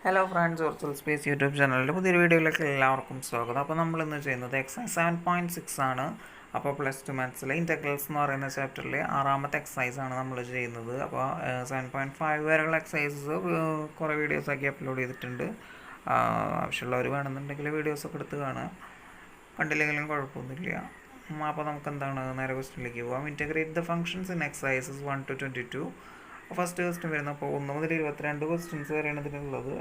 Hello friends, virtual space YouTube ചാനലിൻ്റെ പുതിയൊരു വീഡിയോയിലേക്ക് എല്ലാവർക്കും സ്വാഗതം. അപ്പോൾ നമ്മളിന്ന് ചെയ്യുന്നത് എക്സസൈസ് 7.6 ആണ്. അപ്പോൾ +2 മാത്സിലെ ഇൻറ്റഗ്രൽസ് എന്ന് പറയുന്ന ചാപ്റ്ററിലെ 6ാമത്തെ എക്സസൈസ് ആണ് നമ്മൾ ചെയ്യുന്നത്. അപ്പോൾ 7.5 വരെയുള്ള എക്സസൈസസ് കുറേ വീഡിയോസൊക്കെ അപ്ലോഡ് ചെയ്തിട്ടുണ്ട്. ആവശ്യമുള്ളവർ വേണമെന്നുണ്ടെങ്കിൽ വീഡിയോസൊക്കെ എടുത്ത് കാണുക, കണ്ടില്ലെങ്കിലും കുഴപ്പമൊന്നുമില്ല. അപ്പോൾ നമുക്ക് എന്താണ് നേരെ ക്വസ്റ്റ്യനിലേക്ക് പോകാം. Integrate the functions in exercises 1 to 22. First question വരുന്നത് അപ്പോൾ 1 മുതൽ 22 ക്വസ്റ്റ്യൻസ് വരെയാണ് ഇതിനുള്ളത്.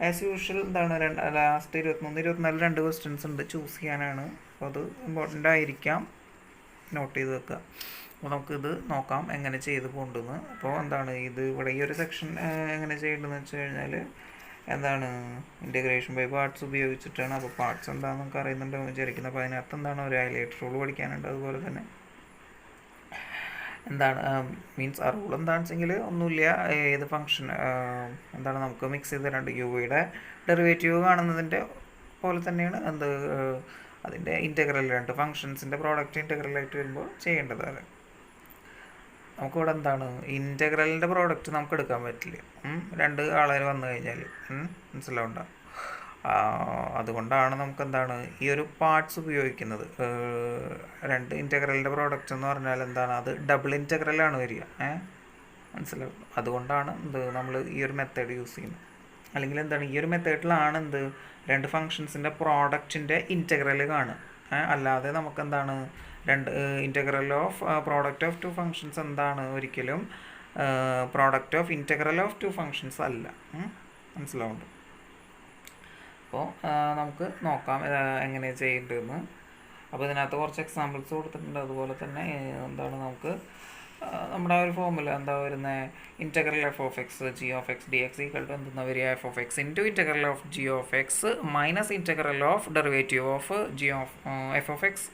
ആസ് യൂഷ്വൽ എന്താണ് ലാസ്റ്റ് 23, 24 2 ക്വസ്റ്റ്യൻസ് ഉണ്ട്, ചൂസ് ചെയ്യാനാണ്. അപ്പോൾ അത് ഇമ്പോർട്ടൻ്റ് ആയിരിക്കാം, നോട്ട് ചെയ്ത് വെക്കുക. അപ്പോൾ നമുക്കിത് നോക്കാം എങ്ങനെ ചെയ്ത് പോകേണ്ടതെന്ന്. അപ്പോൾ എന്താണ് ഇത് ഇവിടെ ഈ ഒരു സെക്ഷൻ എങ്ങനെ ചെയ്യേണ്ടതെന്ന് വെച്ച് കഴിഞ്ഞാൽ എന്താണ് ഇൻറ്റഗ്രേഷൻ ബൈ പാർട്സ് ഉപയോഗിച്ചിട്ടാണ്. അപ്പോൾ പാർട്സ് എന്താണെന്ന് നമുക്ക് അറിയുന്നുണ്ടെന്ന് വിചാരിക്കുന്നത്. അപ്പോൾ അതിനകത്ത് എന്താണ് ഒരു ഹൈലൈറ്റ് റൂൾ പഠിക്കാനുണ്ട്. അതുപോലെ തന്നെ എന്താണ് മീൻസ് ആ റൂൾ എന്താണെന്ന് വെച്ചെങ്കിൽ ഒന്നുമില്ല, ഏത് ഫംഗ്ഷൻ എന്താണ് നമുക്ക് മിക്സ് ചെയ്ത് രണ്ട് യുടെ ഡെറിവേറ്റീവ് കാണുന്നതിൻ്റെ പോലെ തന്നെയാണ് അതിൻ്റെ ഇൻറ്റഗ്രൽ രണ്ട് ഫംഗ്ഷൻസിൻ്റെ പ്രോഡക്റ്റ് ഇൻറ്റഗ്രലായിട്ട് വരുമ്പോൾ ചെയ്യേണ്ടത്. അതെ, നമുക്കിവിടെ എന്താണ് ഇൻറ്റഗ്രലിൻ്റെ പ്രോഡക്റ്റ് നമുക്ക് എടുക്കാൻ പറ്റില്ല, രണ്ട് ആളുകൾ വന്നു കഴിഞ്ഞാൽ മനസ്സിലാവുണ്ടാവും. അതുകൊണ്ടാണ് നമുക്ക് എന്താണ് ഈ ഒരു പാർട്സ് ഉപയോഗിക്കുന്നത്. രണ്ട് ഇൻറ്റഗ്രലിൻ്റെ പ്രോഡക്റ്റ് എന്ന് പറഞ്ഞാൽ എന്താണ്, അത് ഡബിൾ ഇൻറ്റഗ്രലാണ് വരിക, മനസ്സിലാവും. അതുകൊണ്ടാണ് നമ്മൾ ഈ ഒരു മെത്തേഡ് യൂസ് ചെയ്യുന്നത്. അല്ലെങ്കിൽ എന്താണ് ഈ ഒരു മെത്തേഡിലാണ് രണ്ട് ഫങ്ഷൻസിൻ്റെ പ്രോഡക്റ്റിൻ്റെ ഇൻറ്റഗ്രൽ കാണുക. അല്ലാതെ നമുക്ക് എന്താണ് രണ്ട് integral of product of two functions എന്താണ് ഒരിക്കലും product of integral of two functions അല്ല, മനസ്സിലാവുന്നുണ്ട്. അപ്പോൾ നമുക്ക് നോക്കാം എങ്ങനെ ചെയ്യേണ്ടതെന്ന്. അപ്പോൾ ഇതിനകത്ത് കുറച്ച് എക്സാമ്പിൾസ് കൊടുത്തിട്ടുണ്ട്. അതുപോലെ തന്നെ എന്താണ് നമുക്ക് നമ്മുടെ ഒരു ഫോർമുല എന്താ വരുന്നത്, integral F of X G of X D X equal to എന്തെന്നാ വരിക, F of X into integral of G of X minus integral of derivative of G of F of X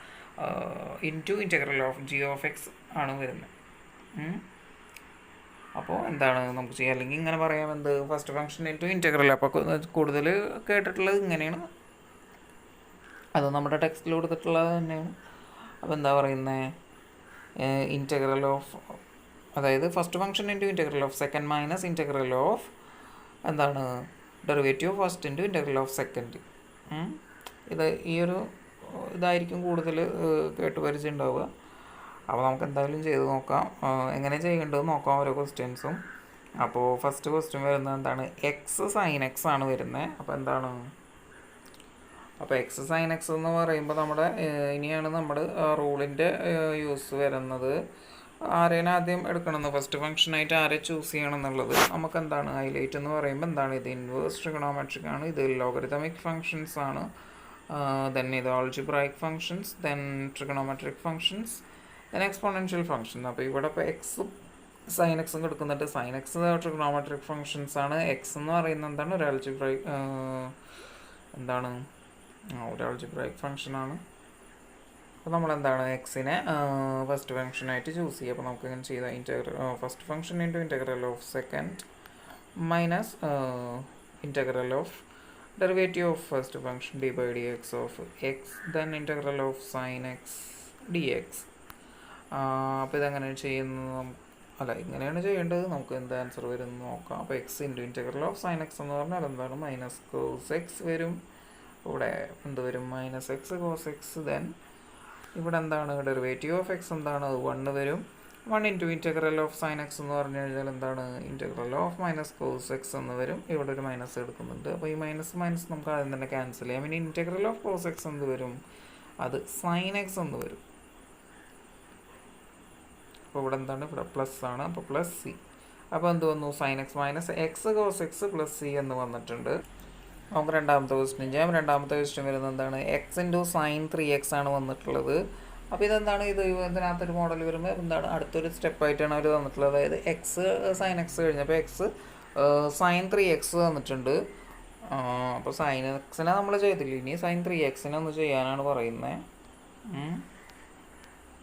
into integral of G of X ആണ് വരുന്നത്. അപ്പോൾ എന്താണ് നമുക്ക് ചെയ്യുക, അല്ലെങ്കിൽ ഇങ്ങനെ പറയാം ഫസ്റ്റ് ഫംഗ്ഷൻ ഇൻറ്റു ഇൻറ്റഗ്രൽ. അപ്പോൾ കൂടുതൽ കേട്ടിട്ടുള്ളത് ഇങ്ങനെയാണ്, അത് നമ്മുടെ ടെക്സ്റ്റിൽ കൊടുത്തിട്ടുള്ളത് തന്നെയാണ്. അപ്പോൾ എന്താ പറയുന്നത്, ഇൻറ്റഗ്രൽ ഓഫ് അതായത് first function into integral of second minus integral of എന്താണ് derivative first into integral of second. ഇത് ഈ ഒരു ഇതായിരിക്കും കൂടുതൽ കേട്ട് പരിചയമുണ്ടാവുക. അപ്പോൾ നമുക്ക് എന്തായാലും ചെയ്ത് നോക്കാം, എങ്ങനെ ചെയ്യേണ്ടത് നോക്കാം ഓരോ ക്വസ്റ്റ്യൻസും. അപ്പോൾ ഫസ്റ്റ് ക്വസ്റ്റ്യൻ വരുന്നത് എന്താണ്, എക്സ് സൈൻ എക്സ് ആണ് വരുന്നത്. അപ്പോൾ എന്താണ്, അപ്പോൾ എക്സ് സൈൻ എക്സ് എന്ന് പറയുമ്പോൾ നമ്മുടെ ഇനിയാണ് നമ്മുടെ റൂളിൻ്റെ യൂസ് വരുന്നത്. ആരേനെ ആദ്യം എടുക്കണമെന്ന്, ഫസ്റ്റ് ഫംഗ്ഷനായിട്ട് ആരെ ചൂസ് ചെയ്യണം എന്നുള്ളത് നമുക്ക് എന്താണ് ഹൈലൈറ്റ് എന്ന് പറയുമ്പോൾ എന്താണ്, ഇത് ഇൻവേഴ്സ് ട്രിഗണോമെട്രിക് ആണ്, ഇത് ലോഗരിതമിക് ഫങ്ഷൻസ് ആണ്, ദെൻ ഇത് algebraic functions, then trigonometric functions, then exponential function. അപ്പോൾ ഇവിടെ ഇപ്പോൾ എക്സും സൈൻ എക്സും കൊടുക്കുന്നുണ്ട്. സൈൻ എക്സ് ട്രിഗണോമെട്രിക് ഫംഗ്ഷൻസ് ആണ്. എക്സ് എന്ന് പറയുന്നത് എന്താണ്, ഒരു ആൾജിബ്രായിക് എന്താണ് ഒരു ആൾജിബ്രായിക് ഫംഗ്ഷനാണ്. അപ്പോൾ നമ്മളെന്താണ് എക്സിനെ ഫസ്റ്റ് ഫംഗ്ഷനായിട്ട് ചൂസ് ചെയ്യുക. അപ്പോൾ നമുക്ക് ഇങ്ങനെ ചെയ്താൽ first function into integral of second minus integral of derivative of first function D by D X of X, then integral of sine X D X. അപ്പോൾ ഇതെങ്ങനെ ചെയ്യുന്നത്, അല്ല ഇങ്ങനെയാണ് ചെയ്യേണ്ടത്. നമുക്ക് എന്ത് ആൻസർ വരും എന്ന് നോക്കാം. അപ്പോൾ X into integral of sine X എന്ന് പറഞ്ഞാൽ എന്താണ്, മൈനസ് കോസ് എക്സ് വരും. ഇവിടെ എന്ത് വരും, minus X cos X. Then ഇവിടെ എന്താണ് ഡെറിവേറ്റീവ് ഓഫ് എക്സ് എന്താണ്, 1 വരും. 1 into integral of sine X എന്ന് പറഞ്ഞു കഴിഞ്ഞാൽ എന്താണ്, integral of minus cos X എന്ന് വരും. ഇവിടെ ഒരു മൈനസ് എടുക്കുന്നുണ്ട്. അപ്പോൾ ഈ മൈനസ് നമുക്ക് ആദ്യം തന്നെ ക്യാൻസൽ ചെയ്യാം. ഇനി ഇൻറ്റഗ്രൽ ഓഫ് കോസ് എക്സ് എന്ത് വരും, അത് സൈൻ എക്സ് എന്ന് വരും. അപ്പോൾ ഇവിടെ എന്താണ്, ഇവിടെ പ്ലസ് ആണ്, അപ്പോൾ പ്ലസ് സി. അപ്പോൾ എന്ത് വന്നു, sine X minus X cos X plus C എന്ന് വന്നിട്ടുണ്ട്. നമുക്ക് രണ്ടാമത്തെ ക്വസ്റ്റ്യൻ ചെയ്യാം. രണ്ടാമത്തെ ക്വസ്റ്റ്യൻ വരുന്നത് എന്താണ്, എക്സ് ഇൻറ്റു സൈൻ 3x ആണ് വന്നിട്ടുള്ളത്. അപ്പോൾ ഇതെന്താണ്, ഇതിനകത്തൊരു മോഡൽ വരുമ്പോൾ എന്താണ് അടുത്തൊരു സ്റ്റെപ്പായിട്ടാണ് അവർ തന്നിട്ടുള്ളത്. അതായത് എക്സ് സൈൻ എക്സ് കഴിഞ്ഞപ്പോൾ എക്സ് സൈൻ 3x തന്നിട്ടുണ്ട്. അപ്പോൾ സൈൻ എക്സിനെ നമ്മൾ ചെയ്തില്ല, ഇനി സൈൻ 3xനെ ഒന്ന് ചെയ്യാനാണ് പറയുന്നത്.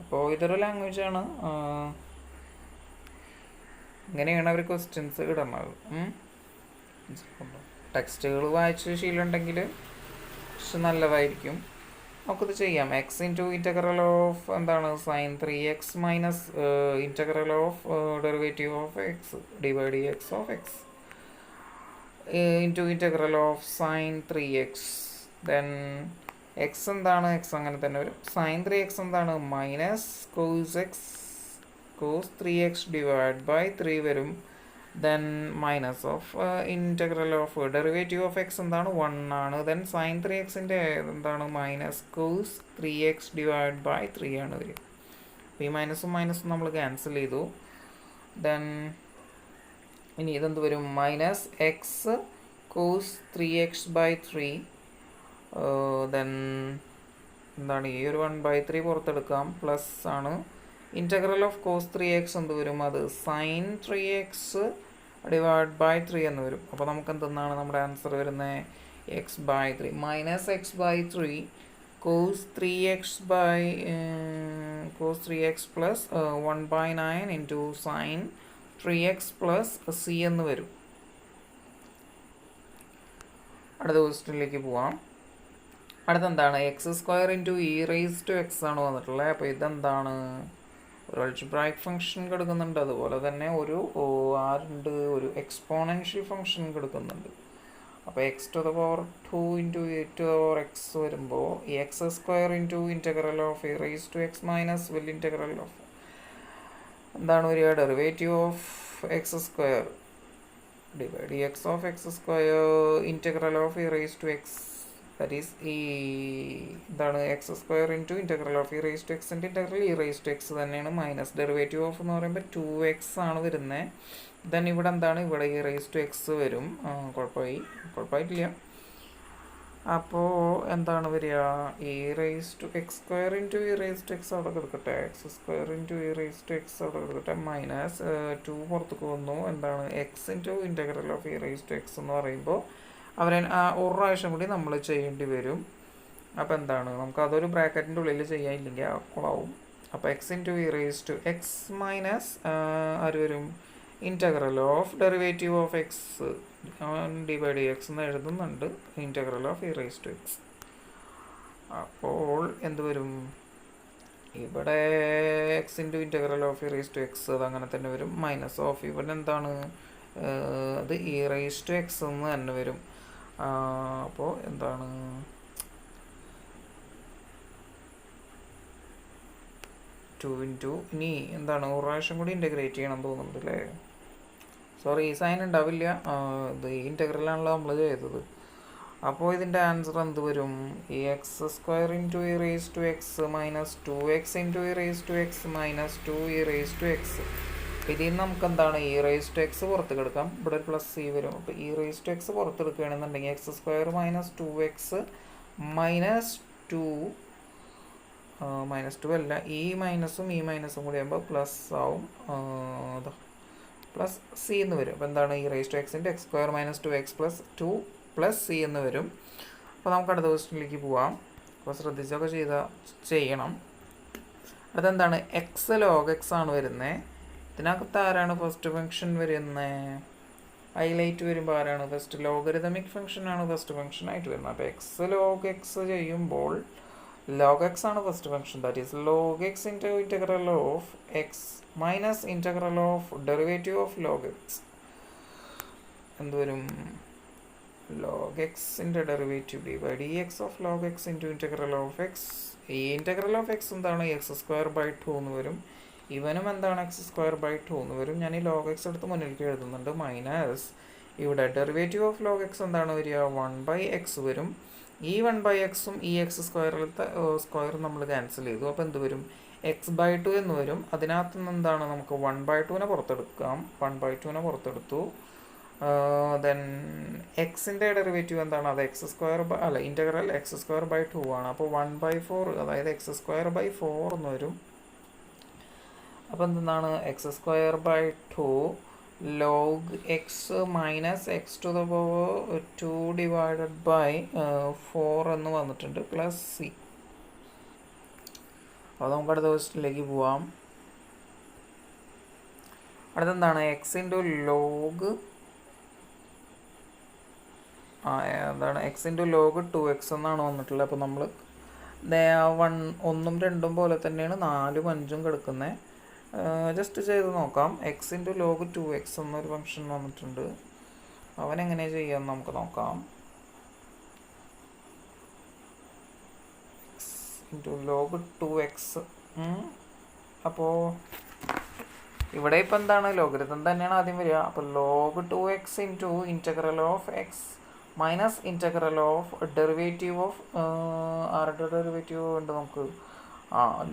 അപ്പോൾ ഇതൊരു ലാംഗ്വേജാണ്, ഇങ്ങനെയാണ് അവർ ക്വസ്റ്റ്യൻസ് ഇടുന്നത്. ടെക്സ്റ്റുകൾ വായിച്ച് ശീലമുണ്ടെങ്കിൽ നല്ലതായിരിക്കും. നമുക്കിത് ചെയ്യാം. എക്സ് ഇൻറ്റു ഇൻറ്റഗ്രൽ ഓഫ് എന്താണ് sine 3x minus integral of derivative of X D by D X of X. Into integral of sine 3x. Then X എന്താണ്, എക്സ് അങ്ങനെ തന്നെ വരും. സൈൻ 3x എന്താണ്, minus cos 3x divide by 3 വരും. Then minus of integral of derivative of X എന്താണ്, 1 ആണ്. Then sign 3xൻ്റെ എന്താണ്, minus cos 3x divide by 3 ആണ് വരിക. അപ്പോൾ ഈ മൈനസും നമ്മൾ ക്യാൻസൽ ചെയ്തു. ദെൻ ഇനി ഇതെന്ത് വരും, minus X cos 3x by 3. Then എന്താണ്, ഈ ഒരു 1/3 പുറത്തെടുക്കാം, പ്ലസ് ആണ്. ഇൻറ്റഗ്രൽ ഓഫ് കോസ് 3x എന്ത് വരും, അത് സൈൻ 3x ഡിവൈഡ് ബൈ 3 എന്ന് വരും. അപ്പോൾ നമുക്ക് എന്തെന്നാണ് നമ്മുടെ ആൻസർ വരുന്നത്, x/3 minus x/3 cos 3x plus 1/9 into sine 3x plus C എന്ന് വരും. അടുത്ത ക്വസ്റ്റ്യനിലേക്ക് പോവാം. അടുത്തെന്താണ്, x² into E raise to X ആണ് വന്നിട്ടുള്ളത്. അപ്പോൾ ഇതെന്താണ്, ഒരു അൾജിബ്രായിക് ഫംഗ്ഷൻ കിടക്കുന്നുണ്ട്, അതുപോലെ തന്നെ ഒരു ഒരു എക്സ്പോണൻഷ്യൽ ഫംഗ്ഷൻ കിടക്കുന്നുണ്ട്. അപ്പോൾ x⁴ ഇൻറ്റു e⁴x വരുമ്പോൾ ഈ x² into integral of E raise to X minus വലിയ ഇൻറ്റഗ്രൽ ഓഫ് എന്താണ് വരിക, derivative of x² divide x of x² integral of E raise to x, that is ഈ എന്താണ് x² into integral of E raise to എക്സിൻ്റെ integral e raise to x തന്നെയാണ്. Minus derivative of എന്ന് പറയുമ്പോൾ 2x ആണ് വരുന്നത്. Then ഇവിടെ എന്താണ്, ഇവിടെ ഇ റൈസ് ടു എക്സ് വരും. കുഴപ്പമായിട്ടില്ല. അപ്പോൾ എന്താണ് വരിക, E raise to x² into E raise to X അവിടെ കിടക്കട്ടെ, x² into E raise to X അവിടെ കിടക്കട്ടെ, മൈനസ് 2 പുറത്തേക്ക് വന്നു. എന്താണ്, X into integral of E raise to X എന്ന് പറയുമ്പോൾ ഒരു പ്രാവശ്യം കൂടി നമ്മൾ ചെയ്യേണ്ടി വരും. അപ്പോൾ എന്താണ്, നമുക്ക് അതൊരു ബ്രാക്കറ്റിൻ്റെ ഉള്ളിൽ ചെയ്യാനില്ലെങ്കിൽ കുളാവും. അപ്പോൾ X into E raise to X minus ആര് വരും, integral of derivative of X divide X എന്ന് എഴുതുന്നുണ്ട്, integral of E raise to X. അപ്പോൾ എന്ത് വരും, ഇവിടെ X into integral of E raise to X അത് അങ്ങനെ തന്നെ വരും. മൈനസ് ഓഫ് ഇവിടെ എന്താണ്, അത് ഇ റൈസ് ടു എക്സ് എന്ന് തന്നെ വരും. അപ്പോൾ എന്താണ്, ടു ഇൻറ്റു ഇനി എന്താണ്, ഒരു പ്രാവശ്യം കൂടി ഇൻറ്റഗ്രേറ്റ് ചെയ്യണം തോന്നുന്നുണ്ട് അല്ലേ. സോറി, ഈ സൈൻ ഉണ്ടാവില്ല, ഇത് ഇൻറ്റഗ്രലാണല്ലോ നമ്മൾ ചെയ്തത്. അപ്പോൾ ഇതിൻ്റെ ആൻസർ എന്ത് വരും, ഈ x² into E raise to X minus 2x into E raise to X minus 2 e raise to x. ഇതിൽ നിന്ന് നമുക്ക് എന്താണ്, ഇ റൈസ് ടു എക്സ് പുറത്തെടുക്കാം, ഇവിടെ ഒരു പ്ലസ് സി വരും. അപ്പോൾ ഇ റൈസ് ടു എക്സ് പുറത്തെടുക്കുകയാണെന്നുണ്ടെങ്കിൽ x² മൈനസ് 2x മൈനസ് 2 അല്ല, ഈ മൈനസും കൂടി ആകുമ്പോൾ പ്ലസ് ആവും, പ്ലസ് സി എന്ന് വരും. അപ്പോൾ എന്താണ്, ഈ റൈസ് ടു എക്സിൻ്റെ x² minus 2x plus 2 plus C എന്ന് വരും. അപ്പോൾ നമുക്ക് അടുത്ത ക്വസ്റ്റ്യനിലേക്ക് പോവാം. അപ്പോൾ ശ്രദ്ധിച്ചൊക്കെ ചെയ്യണം. അതെന്താണ്, എക്സ് ലോഗ് എക്സ് ആണ് വരുന്നത്. ഇതിനകത്ത് ആരാണ് ഫസ്റ്റ് ഫംഗ്ഷൻ വരുന്നത്, ഹൈലൈറ്റ് വരുമ്പോൾ ആരാണ് ഫസ്റ്റ്, ലോഗരിതമിക് ഫംഗ്ഷനാണ് ഫസ്റ്റ് ഫംഗ്ഷനായിട്ട് വരുന്നത്. അപ്പോൾ എക്സ് ലോഗ് എക്സ് ചെയ്യുമ്പോൾ log x ആണ് first function, that is log x into integral of X minus integral of derivative of log x എന്ത് വരും, log എക്സിൻ്റെ derivative divide x of log x into integral of X. ഈ integral of X എന്താണ്, x²/2 എന്ന് വരും. ഇവനും എന്താണ്, x²/2 എന്ന് വരും. ഞാൻ ഈ log x എടുത്ത് മുന്നിലേക്ക് എഴുതുന്നുണ്ട്, മൈനസ് ഇവിടെ ഡെറിവേറ്റീവ് ഓഫ് log x എന്താണ് വരിക, 1/x വരും. ഈ 1/xും ഈ x² നമ്മൾ ക്യാൻസൽ ചെയ്തു. അപ്പോൾ എന്ത് വരും, x/2 എന്ന് വരും. അതിനകത്ത് നിന്ന് എന്താണ്, നമുക്ക് 1/2നെ പുറത്തെടുക്കാം, 1/2നെ പുറത്തെടുത്തു. ദെൻ എക്സിൻ്റെ ഡെറിവേറ്റീവ് എന്താണ്, അത് ഇൻറ്റഗ്രൽ x²/2 ആണ്. അപ്പോൾ 1/4 അതായത് x²/4 എന്ന് വരും. അപ്പോൾ എന്താണ്, x²/2 log x minus x⁴ divided by 4 എന്ന് വന്നിട്ടുണ്ട്, പ്ലസ് സി. അപ്പോൾ നമുക്ക് അടുത്ത ക്വസ്റ്റ്യനിലേക്ക് പോവാം. അടുത്തെന്താണ്, എക്സ് ഇൻറ്റു ലോഗ് എന്താണ്, എക്സ് ഇൻറ്റു ലോഗ് 2x എന്നാണ് വന്നിട്ടുള്ളത്. അപ്പോൾ നമ്മൾ 1ഉം 2ഉം പോലെ തന്നെയാണ് 4ഉം 5ഉം കിടക്കുന്നത്. ജസ്റ്റ് ചെയ്ത് നോക്കാം. എക്സ് ഇൻറ്റു ലോഗ് 2x എന്നൊരു ഫംഗ്ഷൻ വന്നിട്ടുണ്ട്. അവനെങ്ങനെ ചെയ്യാമെന്ന് നമുക്ക് നോക്കാം. Into log 2x. അപ്പോൾ ഇവിടെ ഇപ്പം എന്താണ് ലോഗരിതം തന്നെയാണ് ആദ്യം വരിക. അപ്പോൾ log 2x into integral of X minus integral of derivative of ആരുടെ ഡെറിവേറ്റീവ് ഉണ്ട് നമുക്ക്?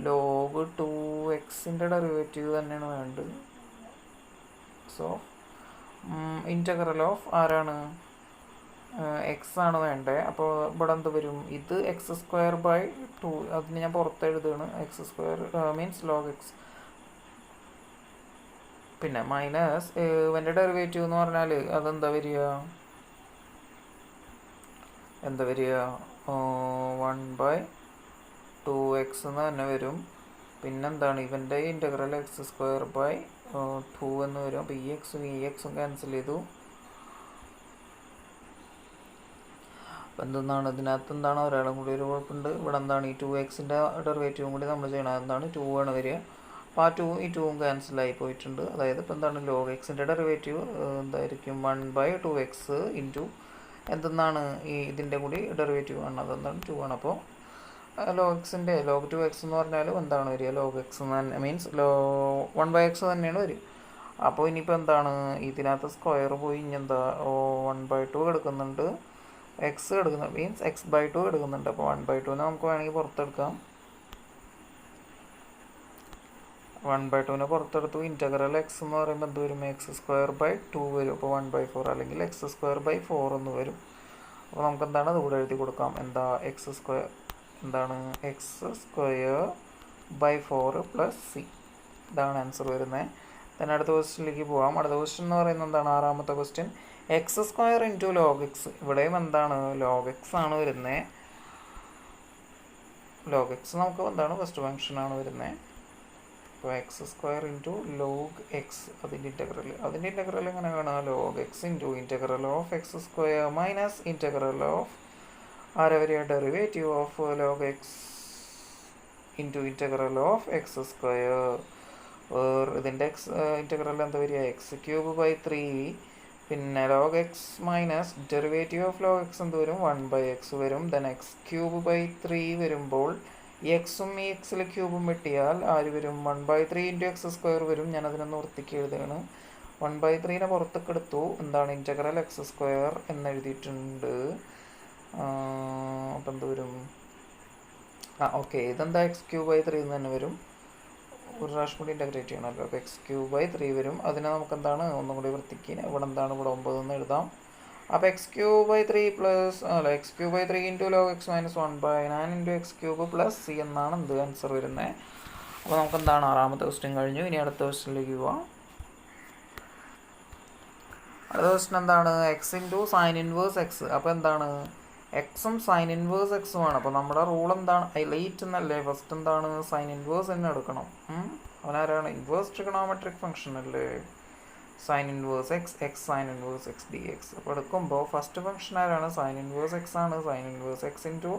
ലോഗ് 2x ഡെറിവേറ്റീവ് തന്നെയാണ് വേണ്ടത്. സോ ഇൻറ്റഗ്രൽ ഓഫ് ആരാണ്? എക്സ് ആണ് വേണ്ടത്. അപ്പോൾ ഇവിടെ എന്ത് വരും? ഇത് x²/2. അതിന് ഞാൻ പുറത്ത് എഴുതുകയാണ്. x² means log X. പിന്നെ മൈനസ് ഇവൻ്റെ ഡെറിവേറ്റീവ് എന്ന് പറഞ്ഞാൽ അതെന്താ വരിക? 1/2x എന്ന് തന്നെ വരും. പിന്നെന്താണ് ഇവൻ്റെ ഇൻ്റഗ്രൽ x²/2 എന്ന് വരും. അപ്പോൾ ഈ എക്സും ഈ എക്സും ക്യാൻസൽ ചെയ്തു. അപ്പം എന്താണ് ഇതിനകത്ത് എന്താണ് ഒരാളും കൂടി ഒരു കുഴപ്പമുണ്ട്. ഇവിടെ എന്താണ് ഈ 2x ഡെറിവേറ്റീവും കൂടി നമ്മൾ ചെയ്യണം. എന്താണ് 2 ആണ് വരിക. അപ്പോൾ ആ 2 ഈ 2 ക്യാൻസലായി പോയിട്ടുണ്ട്. അതായത് ഇപ്പോൾ എന്താണ് ലോഗ് എക്സിൻ്റെ ഡെറിവേറ്റീവ് എന്തായിരിക്കും? 1/2x ഇൻറ്റു എന്തെന്നാണ് ഈ ഇതിൻ്റെ കൂടി ഡെറിവേറ്റീവ് ആണ്. അതെന്താണ് 2 ആണ്. അപ്പോൾ ലോഗ് 2x എന്ന് പറഞ്ഞാൽ എന്താണ് വരിക? ലോഗ് എക്സ് എന്ന് മീൻസ് 1/x തന്നെയാണ് വരിക. അപ്പോൾ ഇനിയിപ്പോൾ എന്താണ് ഇതിനകത്ത് സ്ക്വയർ പോയി ഇനി എന്താ 1/2 കിടക്കുന്നുണ്ട്, എക്സ് കിടക്കുന്നുണ്ട്, മീൻസ് x/2 കിടക്കുന്നുണ്ട്. അപ്പോൾ 1/2 നമുക്ക് വേണമെങ്കിൽ പുറത്തെടുക്കാം. 1/2 പുറത്തെടുത്തു. ഇൻറ്റഗ്രൽ എക്സ് എന്ന് പറയുമ്പോൾ എന്ത് വരും? x²/2 വരും. അപ്പോൾ 1/4 അല്ലെങ്കിൽ x²/4 എന്ന് വരും. അപ്പോൾ നമുക്ക് എന്താണ് അത് കൂടെ എഴുതി കൊടുക്കാം. എന്താ x² എന്താണ് x²/4 + c. ഇതാണ് ആൻസർ വരുന്നത്. then അടുത്ത ക്വസ്റ്റ്യനിലേക്ക് പോകാം. അടുത്ത ക്വസ്റ്റ്യൻ എന്ന് പറയുന്നത് എന്താണ്? 6ാമത്തെ question x² into log x. ഇവിടെയും എന്താണ് ലോഗ് എക്സ് ആണ് വരുന്നത്. ലോഗ് എക്സ് നമുക്ക് എന്താണ് ഫസ്റ്റ് ഫംഗ്ഷനാണ് വരുന്നത്. അപ്പോൾ x² ഇൻറ്റു ലോഗ് എക്സ് അതിൻ്റെ ഇൻ്റഗ്രൽ എങ്ങനെ കാണുക? Log X into integral of x² minus integral of ആരെ വരിക? Derivative of log X into integral of x². ഇതിൻ്റെ ഇൻറ്റഗ്രൽ എന്താ വരിക? x³ 3. പിന്നെ log X minus derivative of log X എന്ത് വരും? 1/x വരും. ദെൻ x³ വരുമ്പോൾ ഈ എക്സും ഈ എക്സിൽ ക്യൂബും വെട്ടിയാൽ ആര് വരും? 1/3 ഇൻറ്റു x² വരും. ഞാനതിനൊന്ന് വൃത്തിക്ക് എഴുതുകയാണ്. 1/3 പുറത്തേക്ക് എടുത്തു. എന്താണ് ഇൻറ്റഗ്രൽ x² എന്നെഴുതിയിട്ടുണ്ട്. അപ്പം എന്ത് വരും? ഓക്കെ, ഇതെന്താ x³ എന്ന് തന്നെ വരും. ഒരു പ്രാവശ്യം കൂടി ഇൻ്റഗ്രേറ്റ് ചെയ്യണമല്ലോ. അപ്പോൾ x³ വരും. അതിനെ നമുക്ക് എന്താണ് ഒന്നും കൂടി വൃത്തിക്ക് ഇവിടെ എന്താണ് ഇവിടെ 9 എന്ന് എഴുതാം. അപ്പോൾ x³ plus x³ into log X minus 1/9 into x³ plus c എന്നാണ് എന്ത് ആൻസർ വരുന്നത്. അപ്പോൾ നമുക്ക് എന്താണ് 6ാമത്തെ ക്വസ്റ്റ്യൻ കഴിഞ്ഞു. ഇനി അടുത്ത ക്വസ്റ്റ്യനിലേക്ക് പോവാം. അടുത്ത ക്വസ്റ്റ്യൻ എന്താണ്? X into sine inverse x. അപ്പോൾ എന്താണ് എക്സും സൈൻ ഇൻവേഴ്സ് എക്സും ആണ്. അപ്പോൾ നമ്മുടെ റൂൾ എന്താണ്? ഹൈലൈറ്റ് എന്നല്ലേ? ഫസ്റ്റ് എന്താണ് സൈൻ ഇൻവേഴ്സ് തന്നെ എടുക്കണം. അവനാരാണ്? ഇൻവേഴ്സ് ട്രിഗണോമെട്രിക് ഫംഗ്ഷൻ അല്ലേ sine inverse x, x sine inverse x D X. അപ്പോൾ എടുക്കുമ്പോൾ ഫസ്റ്റ് ഫംഗ്ഷൻ ആരാണ്? സൈൻ ഇൻവേഴ്സ് എക്സ് ആണ്. Sine inverse x into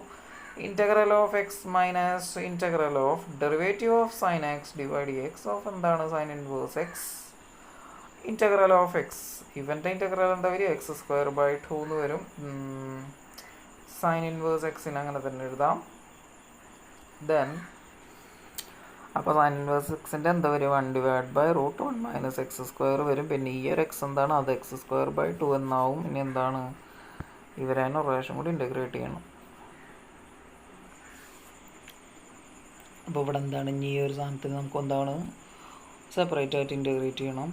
integral of X minus integral of derivative of sine x divide x of എന്താണ് sine inverse x integral of x. ഇവൻ്റെ integral എന്താ വരിക? x²/2 എന്ന് വരും. സൈൻ ഇൻവേഴ്സ് എക്സിന് അങ്ങനെ തന്നെ എഴുതാം. ദെൻ അപ്പോൾ സൈൻ ഇൻവേഴ്സ് എക്സിൻ്റെ എന്താ വരും? 1/√1 - x² വരും. പിന്നെ ഈ ഒരു എക്സ് എന്താണ്? അത് x²/2 എന്നാവും. ഇനി എന്താണ് ഇവരെ ഒരു പ്രാവശ്യം കൂടി ഇൻ്റഗ്രേറ്റ് ചെയ്യണം. അപ്പോൾ ഇവിടെ എന്താണ് ഇനി ഈ ഒരു സാധനത്തിന് നമുക്ക് എന്താണ് സെപ്പറേറ്റ് ആയിട്ട് ഇൻ്റഗ്രേറ്റ് ചെയ്യണം.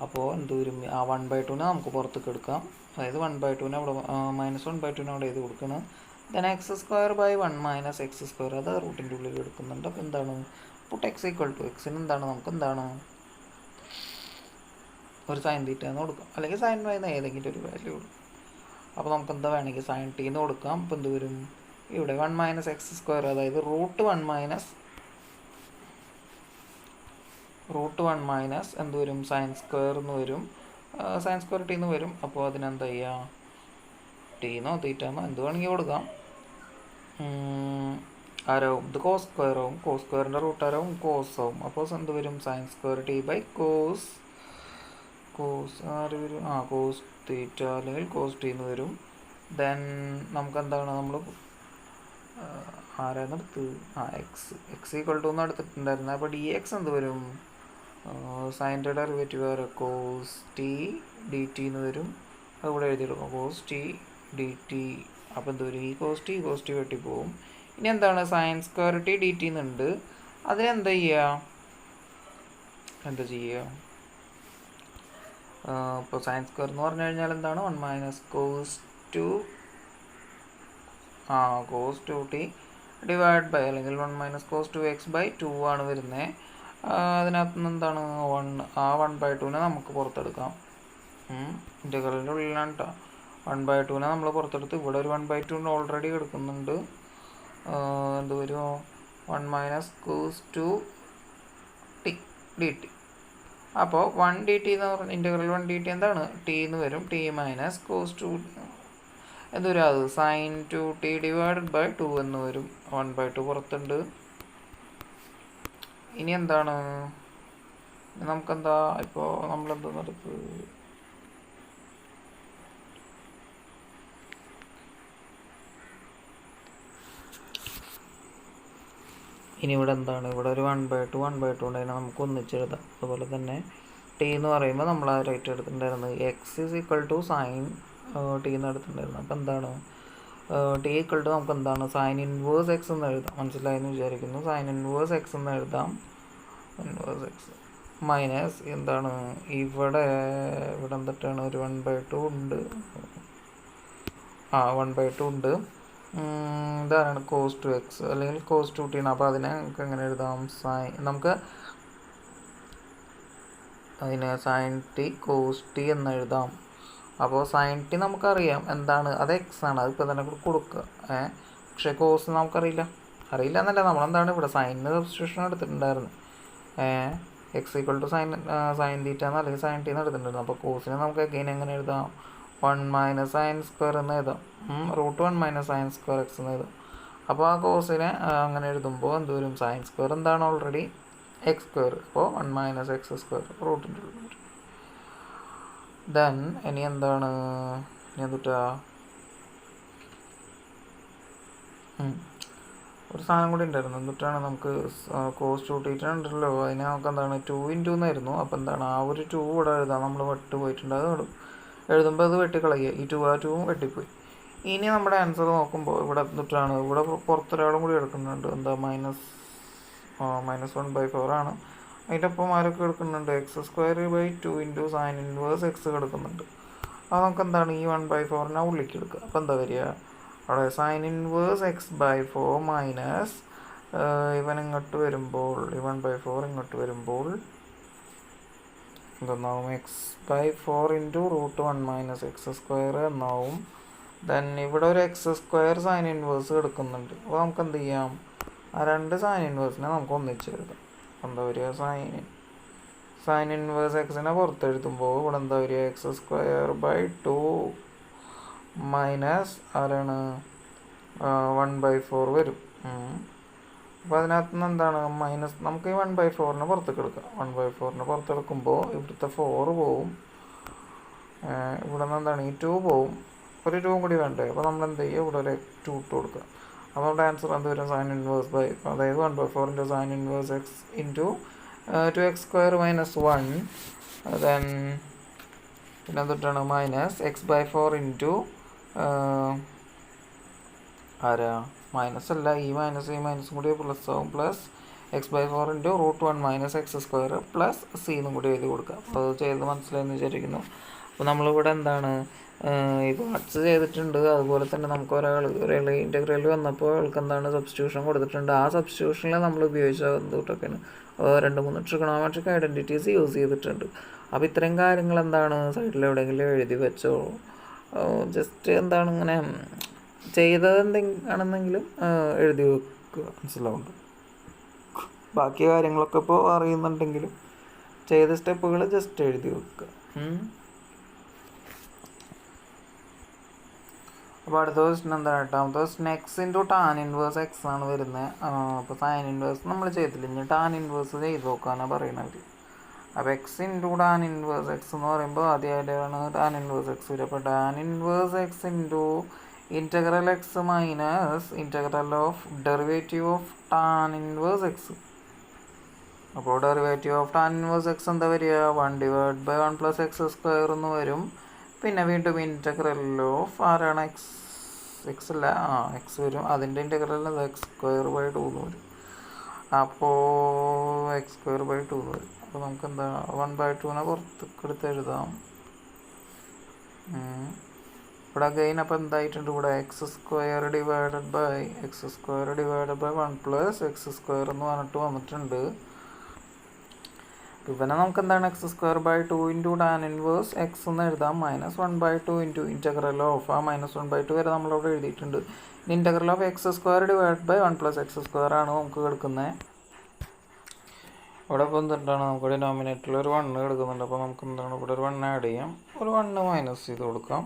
അപ്പോൾ എന്ത് വരും? ആ 1/2 നമുക്ക് പുറത്തേക്ക് എടുക്കാം. അതായത് 1/2 അവിടെ -1/2 അവിടെ എഴുതി കൊടുക്കണം. Then x²/1 - x². അത് റൂട്ടിൻ്റെ ഉള്ളിൽ എടുക്കുന്നുണ്ട്. അപ്പോൾ എന്താണ് പുട്ട് x = എക്സിന് എന്താണ് നമുക്ക് എന്താണ് ഒരു സൈൻ തീറ്റ എന്ന് കൊടുക്കാം, അല്ലെങ്കിൽ സൈൻ വൈ എന്ന് ഏതെങ്കിലും ഒരു വാല്യൂ കൊടുക്കും. അപ്പോൾ നമുക്ക് എന്താ വേണമെങ്കിൽ സൈൻ ടി എന്ന് കൊടുക്കാം. അപ്പോൾ എന്ത് വരും? ഇവിടെ 1 - x², അതായത് √1 - എന്ത് വരും? sin² എന്ന് വരും. sin² t എന്ന് വരും. അപ്പോൾ അതിനെന്താ ചെയ്യുക? ടീന്നോ തീറ്റാന്നോ എന്ത് വേണമെങ്കിൽ കൊടുക്കാം. ആരാവും? ഇത് cos² ആവും. cos²ൻ്റെ റൂട്ട് ആരാവും? കോസ് ആവും. അപ്പോൾ എന്ത് വരും? sin² t/cos കോസ് ആര് വരും? കോസ് തീറ്റ അല്ലെങ്കിൽ കോസ് ടി എന്ന് വരും. ദെൻ നമുക്കെന്താണ് നമ്മൾ ആരാന്നെടുത്ത് എക്സ് ഈക്വൽ ടു എന്ന് എടുത്തിട്ടുണ്ടായിരുന്നത്. അപ്പോൾ ഡി എക്സ് എന്ത് വരും? സൈൻ്റെ ഡെറിവേറ്റീവ് വരെ കോസ് ടി ഡി ടി എന്ന് വരും. അതുകൂടെ എഴുതിയെടുക്കും കോസ് ടി ഡി ടി. അപ്പോൾ എന്ത് വരും? ഈ കോസ് ടി വെട്ടിപ്പോവും. ഇനി എന്താണ് sine square T D T എന്നുണ്ട്. അതിനെന്താ ചെയ്യുക? ഇപ്പോൾ സൈൻ സ്ക്വയർ എന്ന് പറഞ്ഞു കഴിഞ്ഞാൽ എന്താണ്? 1 minus cos two T divide by അല്ലെങ്കിൽ 1 മൈനസ് കോസ് 2x/2 ആണ് വരുന്നത്. അതിനകത്ത് നിന്ന് എന്താണ് 1/2 നമുക്ക് പുറത്തെടുക്കാം. ഇൻ്റഗ്രലിൻ്റെ ഉള്ളിലാണ് കേട്ടോ. 1/2 നമ്മൾ പുറത്തെടുത്ത് ഇവിടെ ഒരു 1/2 ഓൾറെഡി എടുക്കുന്നുണ്ട്. എന്ത് വരും? 1 minus cos 2 T D T. അപ്പോൾ 1 ഡി ടി എന്ന് പറഞ്ഞാൽ ഇൻ്റഗ്രൽ 1 ഡി ടി എന്താണ്? ടി എന്ന് വരും. ടി മൈനസ് കോസ് 2 എന്ത് വരും? അത് സൈൻ 2t ഡിവൈഡഡ് ബൈ 2 എന്ന് വരും. 1/2 പുറത്തുണ്ട്. ഇനി എന്താണ് നമുക്കെന്താ ഇപ്പോൾ നമ്മളെന്താ നടക്ക് ഇനി ഇവിടെ എന്താണ്? ഇവിടെ ഒരു 1/2 ഉണ്ടെങ്കിൽ നമുക്ക് ഒന്നിച്ചെഴുതാം. അതുപോലെ തന്നെ ടി എന്ന് പറയുമ്പോൾ നമ്മൾ ആ റേറ്റ് എടുത്തിട്ടുണ്ടായിരുന്നത് x is equal to sine t എന്ന് എടുത്തിട്ടുണ്ടായിരുന്നു. അപ്പോൾ എന്താണ് ടി ഈക്വൽ ടു നമുക്ക് എന്താണ്? സൈൻ ഇൻവേഴ്സ് എക്സ് എന്ന് എഴുതാം. മനസ്സിലായെന്ന് വിചാരിക്കുന്നു. സൈൻ ഇൻവേഴ്സ് എക്സ് എന്ന് എഴുതാം. ഇൻവേഴ്സ് എക്സ് മൈനസ് എന്താണ് ഇവിടെ എന്തിട്ടാണ്? ഒരു 1/2 ഉണ്ട്. 1/2 ഉണ്ട്. ഇതാണ് കോസ് 2x അല്ലെങ്കിൽ കോസ് 2t ആണ്. അപ്പോൾ അതിനെ നമുക്ക് എങ്ങനെ എഴുതാം? നമുക്ക് അതിന് സൈൻ ടി കോസ് ടി എന്ന് എഴുതാം. അപ്പോൾ സൈൻ ടി നമുക്കറിയാം എന്താണ്? അത് എക്സ് ആണ്. അതിപ്പോൾ തന്നെ കൊടുക്കുക. പക്ഷേ കോസ് നമുക്കറിയില്ല എന്നല്ല, നമ്മളെന്താണ് ഇവിടെ സൈനിന് സബ്സ്റ്റിറ്റ്യൂഷൻ എടുത്തിട്ടുണ്ടായിരുന്നു. X equal to sine theta എന്ന് അല്ലെങ്കിൽ സൈൻ ടി എന്ന് എടുത്തിട്ടുണ്ടായിരുന്നു. അപ്പോൾ കോസിനെ നമുക്ക് അഗെയിൻ എങ്ങനെ എഴുതാം? 1 മൈനസ് സൈൻ സ്ക്വയർ എന്ന് എഴുതാം. √1 മൈനസ് സൈൻ സ്ക്വയർ എക്സ് എന്ന് എഴുതാം. അപ്പോൾ ആ കോസിനെ അങ്ങനെ എഴുതുമ്പോൾ എന്ത് വരും? സൈൻ സ്ക്വയർ എന്താണ്? Already X square. അപ്പോൾ 1 മൈനസ് എക്സ് സ്ക്വയർ റൂട്ടിൻ്റെ ഉള്ളിൽ വരും. ദെൻ ഇനി എന്താണ്? ഇനി എന്തുട്ടാ? ഒരു സാധനം കൂടി ഉണ്ടായിരുന്നു. എന്നിട്ടാണ് നമുക്ക് കോസ് 2t ഉണ്ടല്ലോ, അതിനെ നമുക്ക് എന്താണ് 2 × എന്നായിരുന്നു. അപ്പോൾ എന്താണ് ആ ഒരു 2 ഇവിടെ എഴുതാം. നമ്മൾ വെട്ട് പോയിട്ടുണ്ട്. അത് എഴുതുമ്പോൾ അത് വെട്ടിക്കളയുക. ഈ 2 വെട്ടിപ്പോയി. ഇനി നമ്മുടെ ആൻസർ നോക്കുമ്പോൾ ഇവിടെ എന്നിട്ടാണ് ഇവിടെ പുറത്തൊരാളും കൂടി എടുക്കുന്നുണ്ട്. എന്താ? -1/4 ആണ്. അതിൻ്റെ ഒപ്പം ആരൊക്കെ എടുക്കുന്നുണ്ട്? x²/2 × സൈൻ ഇൻവേഴ്സ് എക്സ് കിടക്കുന്നുണ്ട്. അത് നമുക്ക് എന്താണ്? ഈ 1/4 ഉള്ളിലേക്ക് എടുക്കുക. അപ്പോൾ എന്താ വരിക? അവിടെ സൈൻ ഇൻവേഴ്സ് x/4 മൈനസ് ഇവൻ ഇങ്ങോട്ട് വരുമ്പോൾ ഈ 1/4 ഇങ്ങോട്ട് വരുമ്പോൾ എന്താവും? x/4 × √1 മൈനസ് x² എന്നാവും. ദെൻ ഇവിടെ ഒരു x² സൈൻ ഇൻവേഴ്സ് എടുക്കുന്നുണ്ട്. അപ്പോൾ നമുക്ക് എന്ത് ചെയ്യാം? ആ 2 സൈൻ ഇൻവേഴ്സിനെ നമുക്ക് ഒന്നിച്ച് എഴുതാം. എന്താ വരിക? സൈൻ ഇൻവേഴ്സ് എക്സിനെ പുറത്തെഴുതുമ്പോൾ ഇവിടെ എന്താ വരിക? x²/2 മൈനസ് ആരാണ് 1/4 വരും. അപ്പോൾ അതിനകത്ത് നിന്ന് എന്താണ് മൈനസ്? നമുക്ക് ഈ 1/4 പുറത്തേക്ക് എടുക്കാം. 1/4 പുറത്തെടുക്കുമ്പോൾ ഇവിടുത്തെ 4 പോവും. ഇവിടെ നിന്ന് എന്താണ് ഈ 2 പോവും. ഒരു 2 കൂടി വേണ്ടേ? അപ്പോൾ നമ്മൾ എന്ത് ചെയ്യുക? ഇവിടെ ഒരു 2 ഇട്ട് കൊടുക്കുക. അപ്പോൾ നമ്മുടെ ആൻസർ എന്ത് വരും? സൈൻ ഇൻവേഴ്സ് അതായത് 1/4 × sign inverse X × 2x² - 1 then പിന്നെ എന്തിട്ടാണ്? മൈനസ് x/4 × ആരാ? മൈനസ് അല്ല, ഈ മൈനസും കൂടി പ്ലസ് ആവും. Plus x/4 × √1 minus x² plus C എന്നും കൂടി എഴുതി കൊടുക്കുക. അപ്പോൾ അത് ചെയ്ത് മനസ്സിലായെന്ന് വിചാരിക്കുന്നു. അപ്പോൾ നമ്മളിവിടെ എന്താണ് ഈ പാർട്സ് ചെയ്തിട്ടുണ്ട്. അതുപോലെ തന്നെ നമുക്ക് ഒരാൾ ഇൻ്റഗ്രൽ വന്നപ്പോൾ ആൾക്ക് എന്താണ് സബ്സ്റ്റിറ്റ്യൂഷൻ കൊടുത്തിട്ടുണ്ട്. ആ സബ്സ്റ്റിറ്റ്യൂഷനിൽ നമ്മൾ ഉപയോഗിച്ച എന്തുകൊണ്ടൊക്കെയാണ് 2-3 ട്രിഗണോമെട്രിക് ഐഡൻറ്റിറ്റീസ് യൂസ് ചെയ്തിട്ടുണ്ട്. അപ്പോൾ ഇത്രയും കാര്യങ്ങൾ എന്താണ് സൈഡിൽ എവിടെയെങ്കിലും എഴുതി വെച്ചോ, ജസ്റ്റ് എന്താണ് ഇങ്ങനെ ചെയ്തത് ആണെന്നെങ്കിലും എഴുതി വെക്കുക. മനസ്സിലാവുണ്ട്. ബാക്കി കാര്യങ്ങളൊക്കെ ഇപ്പോൾ അറിയുന്നുണ്ടെങ്കിലും ചെയ്ത സ്റ്റെപ്പുകൾ ജസ്റ്റ് എഴുതി വെക്കുക. അപ്പോൾ അടുത്ത ക്വസ്റ്റ്യൻ എന്താണ്? എട്ടാമത്തെ question x × tan inverse x ആണ് വരുന്നത്. അപ്പോൾ സൈൻ ഇൻവേഴ്സ് നമ്മൾ ചെയ്തില്ല. ഇനി ടാൻ ഇൻവേഴ്സ് ചെയ്ത് നോക്കാനാണ് പറയുന്നത്. അപ്പോൾ X into tan inverse x എന്ന് പറയുമ്പോൾ ആദ്യമായിട്ടാണ് ടാൻ ഇൻവേഴ്സ് എക്സ് വരും. അപ്പോൾ tan inverse x into integral x minus integral of derivative of tan inverse x. അപ്പോൾ derivative of tan inverse x എന്താ വരിക? 1/1 + x² എന്ന് വരും. പിന്നെ വീണ്ടും ഇൻറ്റഗ്രൽ ഓഫ് ആരാണ് എക്സ് അല്ല എക്സ് വരും. അതിൻ്റെ ഇൻറ്റഗ്രൽ x²/2 എന്ന് വരും. അപ്പോൾ x²/2 എന്ന് വരും. അപ്പോൾ നമുക്ക് എന്താ 1/2നെ പുറത്തേക്ക് എടുത്ത് എഴുതാം. ഇവിടെ അഗൈൻ അപ്പോൾ എന്തായിട്ടുണ്ട്? ഇവിടെ x² / (1 + x² എന്ന് പറഞ്ഞിട്ട് വന്നിട്ടുണ്ട്. ഇവനെ നമുക്ക് എന്താണ് x²/2 into tan inverse x എന്ന് എഴുതാം. -1/2 ഇൻറ്റു ഇൻറ്റഗ്രൽ ഓഫ് ആ -1/2 വരെ നമ്മളവിടെ എഴുതിയിട്ടുണ്ട്. ഇൻറ്റഗ്രൽ ഓഫ് x² / (1 + x² ആണ് നമുക്ക് കിടക്കുന്നത്. ഇവിടെ ഇപ്പോൾ എന്താണ് നമുക്ക് ഡിനോമിനേറ്ററിൽ ഒരു 1 എടുക്കുന്നുണ്ട്. അപ്പോൾ നമുക്ക് എന്താണ് ഇവിടെ ഒരു 1 ആഡ് ചെയ്യാം. ഒരു 1 മൈനസ് ചെയ്ത് കൊടുക്കാം.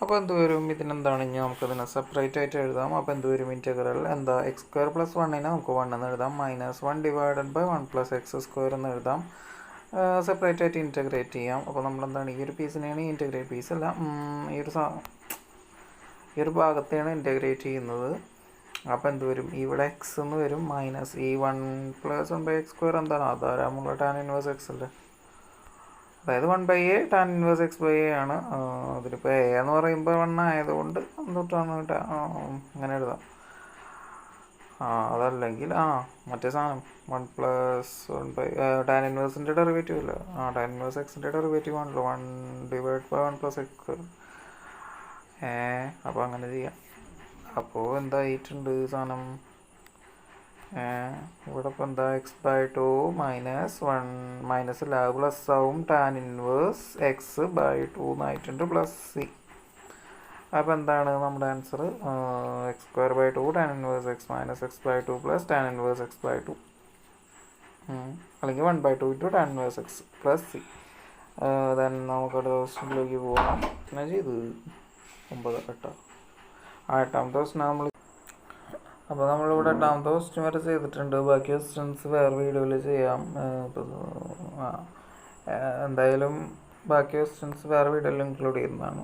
അപ്പോൾ എന്ത് വരും? ഇതിനെന്താണ് ഇനി നമുക്കതിനെ സെപ്പറേറ്റ് ആയിട്ട് എഴുതാം. അപ്പോൾ എന്ത് വരും? ഇൻറ്റഗ്രൽ എന്താ x² + 1നെ നമുക്ക് 1 എന്ന് എഴുതാം. -1 / (1 + x² എന്ന് എഴുതാം. സെപ്പറേറ്റ് ആയിട്ട് ഇൻറ്റഗ്രേറ്റ് ചെയ്യാം. അപ്പോൾ നമ്മളെന്താണ് ഈ ഒരു പീസിനെയാണ് ഇൻറ്റഗ്രേറ്റ് പീസല്ല ഈ ഒരു ഭാഗത്തെയാണ് ഇൻറ്റഗ്രേറ്റ് ചെയ്യുന്നത്. അപ്പോൾ എന്ത് വരും? ഇവിടെ എക്സ് എന്ന് വരും. മൈനസ് ഈ 1 + 1/x² എന്താണ്? അതാരാ നമ്മളെ ടാൻ ഇൻവേഴ്സ് എക്സ് അല്ലേ. അതായത് 1/a ടാൻ ഇൻവേഴ്സ് x/a ആണ്. അതിലിപ്പോൾ a എന്ന് പറയുമ്പോൾ 1 ആയതുകൊണ്ട് എന്തൊട്ടാണ് അങ്ങനെ എഴുതാം. അതല്ലെങ്കിൽ മറ്റേ സാധനം 1 + 1 ടാൻ ഇൻവേഴ്സിൻ്റെ ഡെറിവേറ്റീവ് അല്ല. ടാൻ ഇൻവേഴ്സ് എക്സിൻ്റെ ഡെറിവേറ്റീവ് ആണല്ലോ 1/1 + x². അപ്പോൾ അങ്ങനെ ചെയ്യാം. അപ്പോൾ എന്തായിട്ടുണ്ട് സാധനം? ഇവിടെ ഇപ്പോൾ എന്താ x/2 -1 മൈനസ് പ്ലസ് ആവും ടാൻ ഇൻവേഴ്സ് x/2 എന്നായിട്ടുണ്ട് പ്ലസ് c. അപ്പോൾ എന്താണ് നമ്മുടെ answer? x²/2 tan inverse x - x/2 plus tan inverse x/2 അല്ലെങ്കിൽ 1/2 into tan inverse x plus c. Then നമുക്ക് അടുത്ത ക്വസ്റ്റ്യനിലേക്ക് പോകാം. ഞാൻ ചെയ്ത് 9 8ാമത്തെ ക്വസ്റ്റ്യൻ നമ്മൾ. അപ്പോൾ നമ്മളിവിടെ 8ാമത്തെ ക്വസ്റ്റ്യൻ വരെ ചെയ്തിട്ടുണ്ട്. ബാക്കി ക്വസ്റ്റ്യൻസ് വേറെ വീഡിയോയിൽ ചെയ്യാം. എന്തായാലും ബാക്കി ക്വസ്റ്റ്യൻസ് വേറെ വീഡിയോയിൽ ഇൻക്ലൂഡ് ചെയ്യുന്നതാണ്.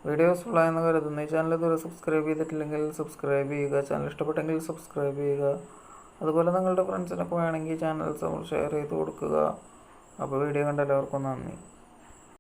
വീഡിയോ യൂസ്ഫുള്ളായെന്ന് കരുതുന്നു. ഈ ചാനൽ ഇതുവരെ സബ്സ്ക്രൈബ് ചെയ്തിട്ടില്ലെങ്കിൽ സബ്സ്ക്രൈബ് ചെയ്യുക. ചാനൽ ഇഷ്ടപ്പെട്ടെങ്കിൽ സബ്സ്ക്രൈബ് ചെയ്യുക. അതുപോലെ നിങ്ങളുടെ ഫ്രണ്ട്സിനൊക്കെ വേണമെങ്കിൽ ചാനൽ ഷെയർ ചെയ്ത് കൊടുക്കുക. അപ്പോൾ വീഡിയോ കണ്ട എല്ലാവർക്കും നന്ദി.